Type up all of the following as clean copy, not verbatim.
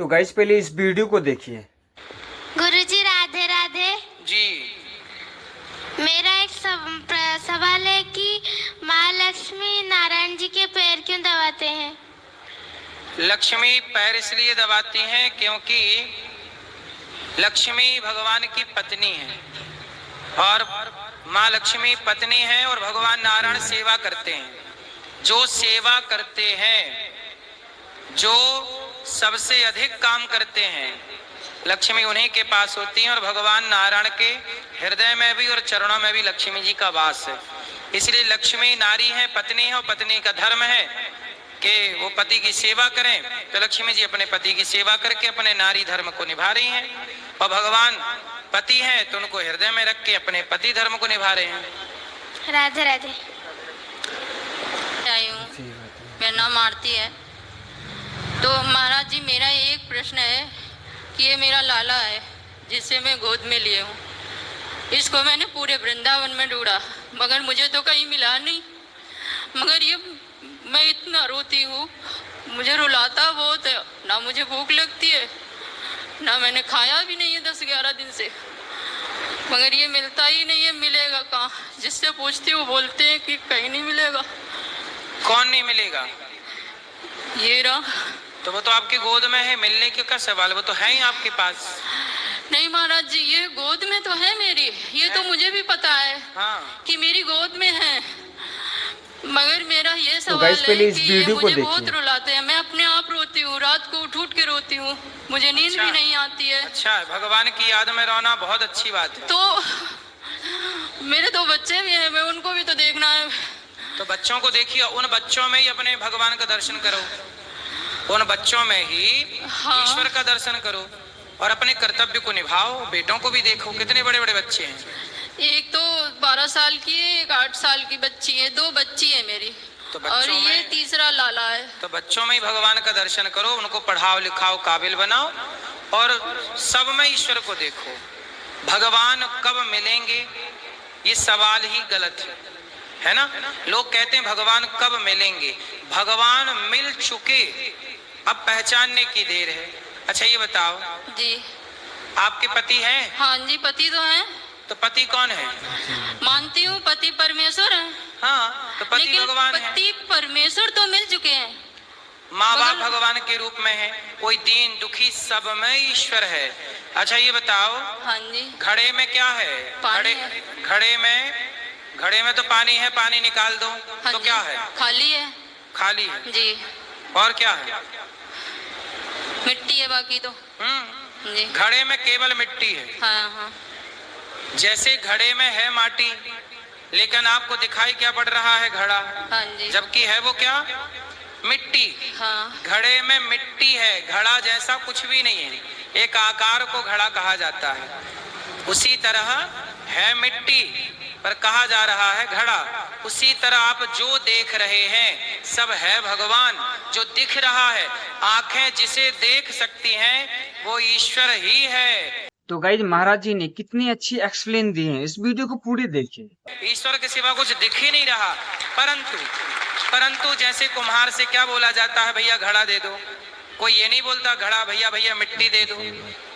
तो गाइस पहले इस वीडियो को देखिए। गुरुजी राधे राधे जी। मेरा एक सवाल है कि महालक्ष्मी नारायण जी के पैर क्यों दबाते हैं? लक्ष्मी पैर इसलिए दबाती हैं क्योंकि लक्ष्मी भगवान की पत्नी है और माँ लक्ष्मी पत्नी है और भगवान नारायण सेवा करते हैं। जो सेवा करते हैं, जो सबसे अधिक काम करते हैं, लक्ष्मी उन्हीं के पास होती है और भगवान नारायण के हृदय में भी और चरणों में भी लक्ष्मी जी का वास है। इसलिए लक्ष्मी नारी है, पत्नी है और पत्नी का धर्म है कि वो पति की सेवा करें। तो लक्ष्मी जी अपने पति की सेवा करके अपने नारी धर्म को निभा रही हैं और भगवान पति हैं तो उनको हृदय में रख के अपने पति धर्म को निभा रहे हैं। राधे राधे। आई हूँ, मेरा नाम आरती है। तो महाराज जी मेरा एक प्रश्न है कि ये मेरा लाला है जिसे मैं गोद में लिए हूँ, इसको मैंने पूरे वृंदावन में ढूंढा मगर मुझे तो कहीं मिला नहीं। मगर ये मैं इतना रोती हूँ, मुझे रुलाता बहुत है, ना मुझे भूख लगती है, ना मैंने खाया भी नहीं है 10-11 दिन से, मगर ये मिलता ही नहीं है। मिलेगा कहाँ? जिससे पूछती हूँ बोलते हैं कि कहीं नहीं मिलेगा। कौन नहीं मिलेगा? ये रहा। तो वो तो आपकी गोद में है, मिलने के क्या सवाल, वो तो है ही आपके पास। नहीं महाराज जी, ये गोद में तो है मेरी, ये तो मुझे भी पता है हाँ। कि मेरी गोद में है, मगर मेरा ये सवाल गाइस है पहले इस कि ये वीडियो को मुझे बहुत देखिए। रुलाते हैं। मैं अपने आप रोती हूँ, रात को उठ उठ के रोती हूँ, मुझे नींद अच्छा। भी नहीं आती है। अच्छा, भगवान की याद में रोना बहुत अच्छी बात है। तो मेरे 2 बच्चे भी हैं, मैं उनको भी तो देखना है। तो बच्चों को देखिए, उन बच्चों में ही अपने भगवान का दर्शन करो, उन बच्चों में ही ईश्वर का दर्शन करो और अपने कर्तव्य को निभाओ। बेटों को भी देखो, कितने बड़े बड़े बच्चे हैं। एक तो 12 साल की है, एक 8 साल की बच्ची है, 2 बच्ची है मेरी, तो और ये तीसरा लाला है। तो बच्चों में ही भगवान का दर्शन करो, उनको पढ़ाओ लिखाओ, काबिल बनाओ और सब में ईश्वर को देखो। भगवान कब मिलेंगे ये सवाल ही गलत है ना। लोग कहते हैं भगवान कब मिलेंगे, भगवान मिल चुके, अब पहचानने की देर है। अच्छा ये बताओ जी, आपके पति हैं? हाँ जी, पति तो हैं। तो पति कौन है? मानती हूँ पति परमेश्वर है। हाँ, तो पति भगवान है। पति परमेश्वर तो मिल चुके हैं, माँ बाप भगवान के रूप में है, कोई दीन दुखी सब में ईश्वर है। अच्छा ये बताओ, हाँ जी, घड़े में क्या है? पानी घड़े है। घड़े में तो पानी है, पानी निकाल दो हाँ तो जी, क्या है? खाली है। खाली है। जी, और क्या है? मिट्टी है बाकी तो। जी, घड़े में केवल मिट्टी है। हाँ हाँ। जैसे घड़े में है माटी, लेकिन आपको दिखाई क्या पड़ रहा है? घड़ा। हाँ जी, जबकि है वो क्या? मिट्टी। हाँ। घड़े में मिट्टी है, घड़ा जैसा कुछ भी नहीं है, एक आकार को घड़ा कहा जाता है। उसी तरह है मिट्टी पर कहा जा रहा है घड़ा। उसी तरह आप जो देख रहे हैं सब है भगवान। जो दिख रहा है, आंखें जिसे देख सकती हैं वो ईश्वर ही है। तो गाइस महाराज जी ने कितनी अच्छी एक्सप्लेन दी है, इस वीडियो को पूरी देखिए। ईश्वर के सिवा कुछ दिख ही नहीं रहा। परंतु जैसे कुम्हार से क्या बोला जाता है, भैया घड़ा दे दो, कोई ये नहीं बोलता घड़ा भैया भैया मिट्टी दे दो।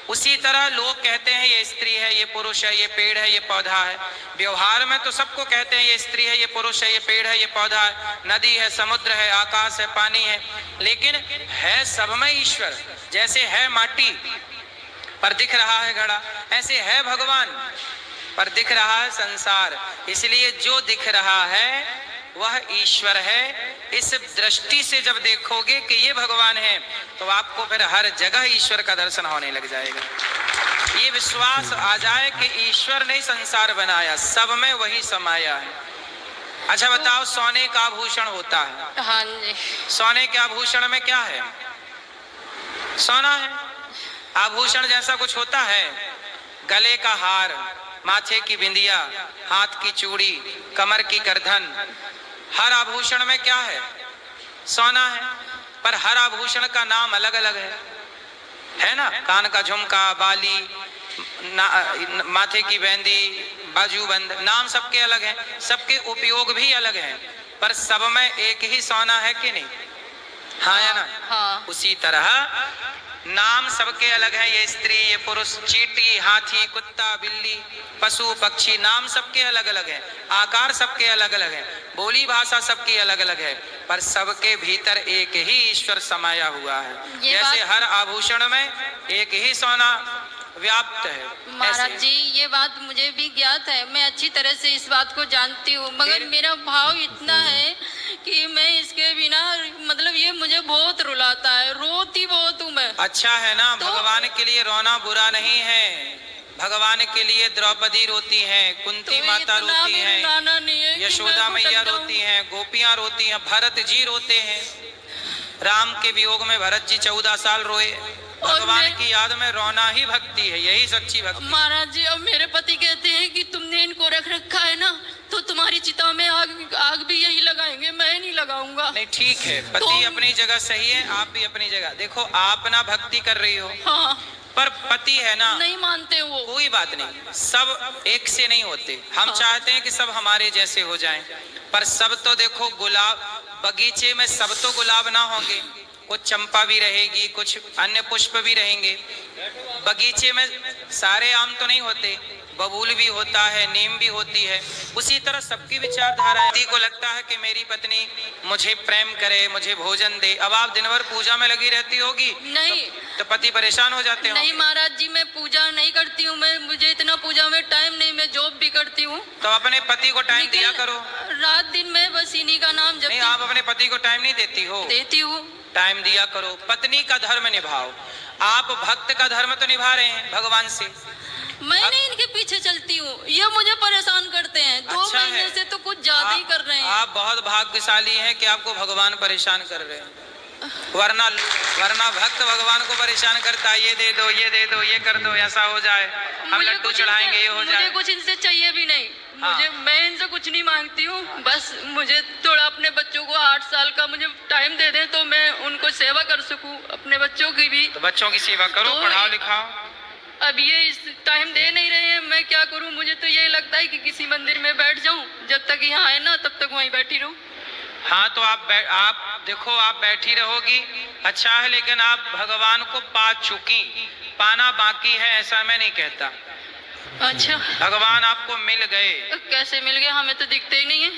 उसी तरह लोग कहते हैं ये स्त्री है, ये पुरुष है, ये पेड़ है, ये पौधा है। व्यवहार में तो सबको कहते हैं ये स्त्री है, ये पुरुष है, ये पेड़ है, ये पौधा है, नदी है, समुद्र है, आकाश है, पानी है, लेकिन है सब में ईश्वर। जैसे है माटी पर दिख रहा है घड़ा, ऐसे है भगवान पर दिख रहा है संसार। इसलिए जो दिख रहा है वह ईश्वर है। इस दृष्टि से जब देखोगे कि ये भगवान है तो आपको फिर हर जगह ईश्वर का दर्शन होने लग जाएगा। ये विश्वास आ जाए कि ईश्वर ने संसार बनाया, सब में वही समाया है। अच्छा बताओ, सोने का आभूषण होता है, हाँ जी, सोने के आभूषण में क्या है? सोना है। आभूषण जैसा कुछ होता है? गले का हार, माथे की बिंदिया, हाथ की चूड़ी, कमर की करधन, हर आभूषण में क्या है? सोना है। पर हर आभूषण का नाम अलग अलग है ना। कान का झुमका, बाली, माथे की बेंदी, बाजूबंद, नाम सबके अलग हैं, सबके उपयोग भी अलग हैं, पर सब में एक ही सोना है कि नहीं? हाँ या ना? हाँ। उसी तरह नाम सबके अलग है, ये स्त्री, ये पुरुष, चींटी, हाथी, कुत्ता, बिल्ली, पशु, पक्षी, नाम सबके अलग अलग है, आकार सबके अलग अलग है, बोली भाषा सबकी अलग अलग है, पर सबके भीतर एक ही ईश्वर समाया हुआ है। जैसे हर आभूषण में एक ही सोना व्याप्त है। महाराज जी ये बात मुझे भी ज्ञात है, मैं अच्छी तरह से इस बात को जानती हूँ, मगर मेरा भाव इतना है कि मैं इसके बिना मतलब ये मुझे बहुत रुलाता है, रोती बहुत हूँ मैं। अच्छा है ना, भगवान के लिए रोना बुरा नहीं है। भगवान के लिए द्रौपदी रोती हैं, कुंती माता रोती हैं, यशोदा मैया रोती हैं, गोपियां रोती हैं, भरत जी रोते हैं। राम के वियोग में भरत जी 14 साल रोए। भगवान की याद में रोना ही भक्ति है, यही सच्ची भक्ति। महाराज जी अब मेरे पति कहते हैं कि तुमने इनको रख रखा है ना, तो तुम्हारी चिता में आग भी यही लगाएंगे, मैं नहीं लगाऊंगा। नहीं ठीक है, पति अपनी जगह सही है, आप भी अपनी जगह। देखो आप ना भक्ति कर रही हो, हाँ, पर पति है ना, नहीं मानते वो। कोई बात नहीं, सब एक से नहीं होते। हम चाहते हैं कि सब हमारे जैसे हो जाएं, पर सब तो देखो गुलाब बगीचे में सब तो गुलाब ना होंगे, कुछ चंपा भी रहेगी, कुछ अन्य पुष्प भी रहेंगे। बगीचे में सारे आम तो नहीं होते, बबूल भी होता है, नीम भी होती है। उसी तरह सबकी विचारधारा है। पति को लगता है कि मेरी पत्नी मुझे प्रेम करे, मुझे भोजन दे। अब आप दिन भर पूजा में लगी रहती होगी, नहीं तो पति परेशान हो जाते हो। नहीं महाराज जी मैं पूजा नहीं करती हूँ, मैं मुझे इतना पूजा में टाइम नहीं, मैं जॉब भी करती हूँ। तो अपने पति को टाइम दिया करो। रात दिन में बस इन्हीं का नाम जब। नहीं, आप अपने पति को टाइम नहीं देती हो। देती हूँ, टाइम दिया करो। पत्नी का धर्म निभाओ। आप भक्त का धर्म तो निभा रहे हैं भगवान से। मैं नहीं इनके पीछे चलती हूँ, ये मुझे परेशान करते हैं। अच्छा 2 महीने से तो कुछ ज्यादा ही कर रहे हैं। आप बहुत भाग्यशाली हैं कि आपको भगवान परेशान कर रहे हैं, वरना भक्त भगवान को परेशान करता है, ये दे दो, ये दे दो, ये कर दो, ऐसा हो जाए, हम लड्डू चढ़ाएंगे, ये हो जाए। मुझे कुछ इनसे चाहिए भी नहीं। मैं इनसे कुछ नहीं मांगती हूँ, बस मुझे थोड़ा अपने बच्चों को 8 साल का मुझे टाइम दे दें तो मैं उनको सेवा कर सकूं, अपने बच्चों की भी। तो बच्चों की सेवा करो, तो पढ़ाओ लिखाओ। अब ये इस टाइम दे नहीं रहे हैं, मैं क्या करूं? मुझे तो यही लगता है कि किसी मंदिर में बैठ जाऊं, जब तक यहाँ आए ना तब तक वहीं बैठी रहूं। हाँ तो आप देखो, आप बैठी रहोगी अच्छा है, लेकिन आप भगवान को पा चुकी, पाना बाकी है ऐसा मैं नहीं कहता। अच्छा, भगवान आपको मिल गए। कैसे मिल गए? हमें तो दिखते ही नहीं है।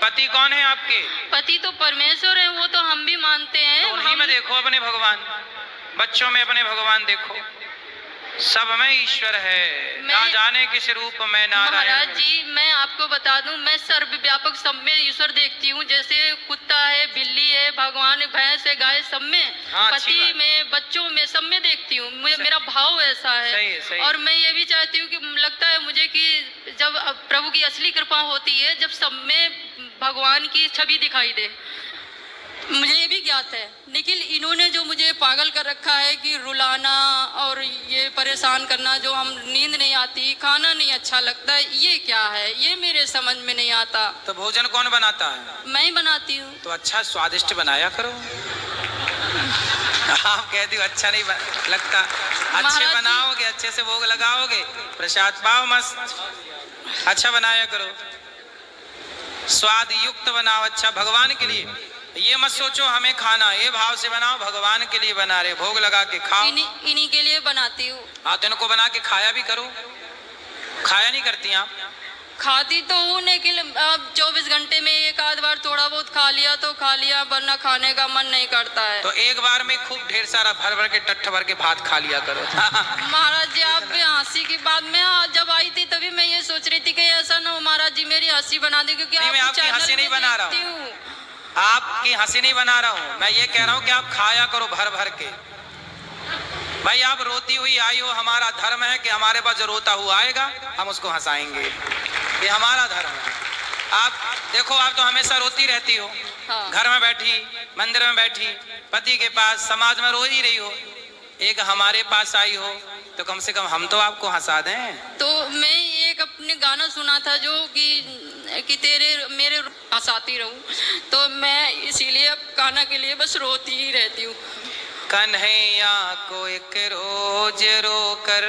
पति कौन है आपके? पति तो परमेश्वर है, वो तो हम भी मानते हैं। तो उन्हीं में देखो अपने भगवान, बच्चों में अपने भगवान देखो, सब में ईश्वर है, ना जाने किस रूप में नारायण। महाराज जी मैं आपको बता दूं, मैं सर्वव्यापक सब में ईश्वर देखती हूँ। जैसे कुत्ता है, बिल्ली है, भगवान, भैंस है, गाय, सब में, पति में, बच्चों में, सब में देखती हूँ। मेरा भाव ऐसा है। सही। और मैं ये भी चाहती हूँ कि लगता है मुझे कि जब प्रभु की असली कृपा होती है, जब सब में भगवान की छवि दिखाई दे। मुझे ये भी ज्ञात है, लेकिन इन्होंने जो मुझे पागल कर रखा है कि रुलाना और ये परेशान करना, जो हम नींद नहीं आती, खाना नहीं अच्छा लगता, ये क्या है? ये मेरे समझ में नहीं आता। तो भोजन कौन बनाता है? मैं ही बनाती हूँ। तो अच्छा स्वादिष्ट बनाया करो। आप कहती हो अच्छा नहीं लगता, अच्छे बनाओगे, अच्छे से भोग लगाओगे, प्रसाद पाओ, मस्त अच्छा बनाया करो, स्वाद युक्त बनाओ, अच्छा भगवान के लिए। ये मत सोचो हमें खाना, ये भाव से बनाओ, भगवान के लिए बना रहे, भोग लगा के खाओ। इन्हीं के लिए बनाती हूँ। हाँ तो इनको बना के खाया भी करो। खाया नहीं करती आप? खाती तो हूँ, लेकिन अब 24 घंटे में एक आध बार थोड़ा बहुत खा लिया तो खा लिया, वरना खाने का मन नहीं करता है। तो एक बार में खूब ढेर सारा भर भर के टट्ठ भर के भात खा लिया करो। महाराज जी आप हंसी की बात में जब आई थी तभी मैं ये सोच रही थी कि ऐसा ना हो महाराज जी मेरी हंसी बना दी, क्योंकि मैं आपकी हंसी नहीं बना रहा हूँ, आपकी हंसी नहीं बना रहा हूँ, मैं ये कह रहा हूँ कि आप खाया करो भर भर के। भाई आप रोती हुई आई हो, हमारा धर्म है कि हमारे पास जो रोता हुआ आएगा हम उसको हंसाएंगे, ये हमारा धर्म है। आप देखो, आप तो हमेशा रोती रहती हो। हाँ। घर में बैठी, मंदिर में बैठी, पति के पास, समाज में रो ही रही हो, एक हमारे पास आई हो तो कम से कम हम तो आपको हंसा दें। तो मैं एक अपने गाना सुना था जो कि तेरे मेरे हंसाती रहूं, तो मैं इसीलिए अब गाना के लिए बस रोती ही रहती हूँ। कन्हैया को एक रोज रो कर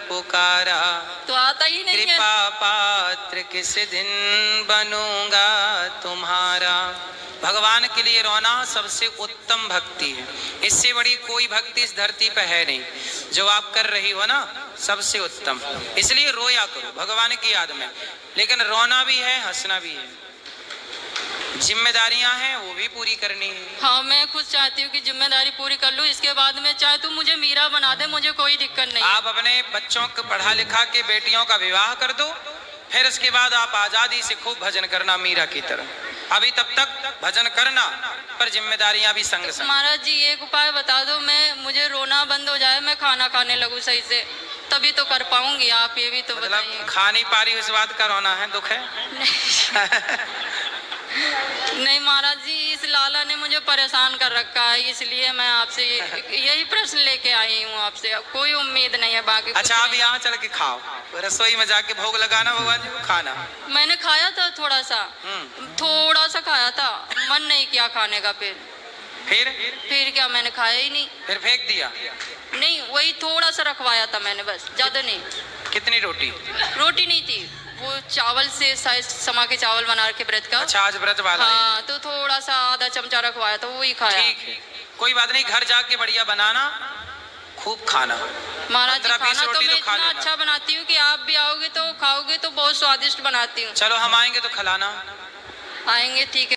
पुकारा, तो आता ही नहीं है। कृपा पात्र किस दिन बनूंगा तुम्हारा। भगवान के लिए रोना सबसे उत्तम भक्ति है। इससे बड़ी कोई भक्ति इस धरती पर है नहीं। जो आप कर रही हो ना, सबसे उत्तम। इसलिए रोया करो भगवान की याद में, लेकिन रोना भी है, हंसना भी है। जिम्मेदारियां हैं वो भी पूरी करनी है। हाँ, मैं खुद चाहती हूँ कि जिम्मेदारी पूरी कर लूँ, इसके बाद में चाहे तू मुझे मीरा बना दे, मुझे कोई दिक्कत नहीं। आप अपने बच्चों को पढ़ा लिखा के बेटियों का विवाह कर दो, फिर उसके बाद आप आजादी से खूब भजन करना मीरा की तरह। अभी तब तक भजन करना, पर जिम्मेदारियां भी संग संग। महाराज जी एक उपाय बता दो, मुझे रोना बंद हो जाए, मैं खाना खाने लगूँ सही से, तभी तो कर पाऊंगी। आप ये भी तो बताइए। मतलब खा नहीं पा रही, इस बात का रोना है, दुख है? नहीं महाराज जी, इस लाला ने मुझे परेशान कर रखा है, इसलिए मैं आपसे यही प्रश्न लेके आई हूँ आपसे। कोई उम्मीद नहीं है बाकी। अच्छा, आप यहाँ चल के खाओ, रसोई में जाके भोग लगाना भगवान जी को, खाना। मैंने खाया था थोड़ा सा खाया था, मन नहीं किया खाने का। फिर क्या, मैंने खाया ही नहीं। फिर फेंक दिया? नहीं, वही थोड़ा सा रखवाया था मैंने, बस, ज्यादा नहीं। कितनी रोटी? रोटी नहीं थी, वो चावल से शायद समा के चावल बना के व्रत का। अच्छा, आज व्रत वाला? हाँ, तो थोड़ा सा आधा चमचा रखवाया था, वही खाया। ठीक है, कोई बात नहीं, घर जाके बढ़िया बनाना, खूब खाना। महाराज जी, खाना तो मैं खा इतना अच्छा बनाती हूँ कि आप भी आओगे तो खाओगे तो बहुत स्वादिष्ट बनाती हूँ। चलो हम आएंगे तो खिलाना। आएंगे, ठीक है।